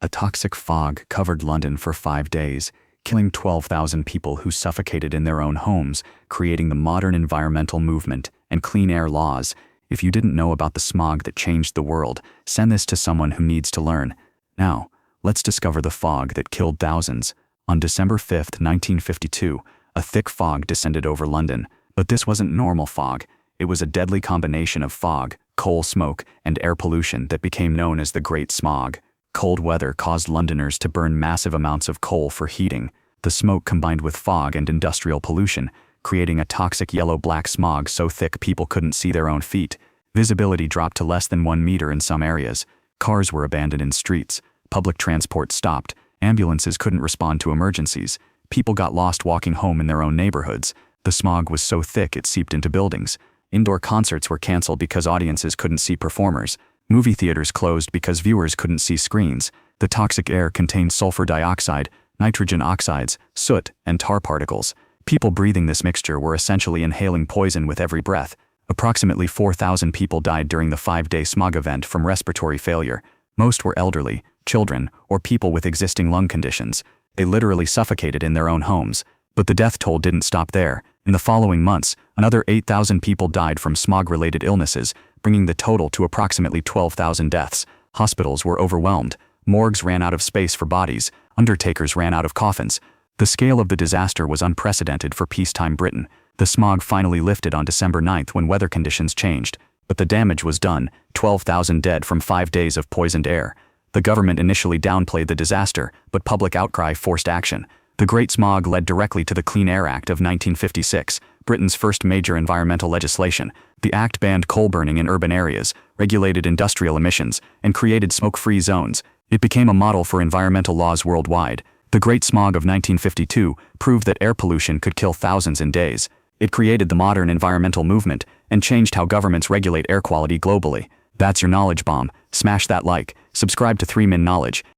A toxic fog covered London for 5 days, killing 12,000 people who suffocated in their own homes, creating the modern environmental movement and clean air laws. If you didn't know about the smog that changed the world, send this to someone who needs to learn. Now, let's discover the fog that killed thousands. On December 5, 1952, a thick fog descended over London. But this wasn't normal fog. It was a deadly combination of fog, coal smoke, and air pollution that became known as the Great Smog. Cold weather caused Londoners to burn massive amounts of coal for heating. The smoke combined with fog and industrial pollution, creating a toxic yellow-black smog so thick people couldn't see their own feet. Visibility dropped to less than 1 meter in some areas. Cars were abandoned in streets. Public transport stopped. Ambulances couldn't respond to emergencies. People got lost walking home in their own neighborhoods. The smog was so thick it seeped into buildings. Indoor concerts were canceled because audiences couldn't see performers. Movie theaters closed because viewers couldn't see screens. The toxic air contained sulfur dioxide, nitrogen oxides, soot, and tar particles. People breathing this mixture were essentially inhaling poison with every breath. Approximately 4,000 people died during the 5-day smog event from respiratory failure. Most were elderly, children, or people with existing lung conditions. They literally suffocated in their own homes. But the death toll didn't stop there. In the following months, another 8,000 people died from smog-related illnesses, bringing the total to approximately 12,000 deaths. Hospitals were overwhelmed. Morgues ran out of space for bodies. Undertakers ran out of coffins. The scale of the disaster was unprecedented for peacetime Britain. The smog finally lifted on December 9th when weather conditions changed. But the damage was done, 12,000 dead from 5 days of poisoned air. The government initially downplayed the disaster, but public outcry forced action. The Great Smog led directly to the Clean Air Act of 1956, Britain's first major environmental legislation. The act banned coal burning in urban areas, regulated industrial emissions, and created smoke-free zones. It became a model for environmental laws worldwide. The Great Smog of 1952 proved that air pollution could kill thousands in days. It created the modern environmental movement and changed how governments regulate air quality globally. That's your knowledge bomb. Smash that like, subscribe to 3 Min Knowledge,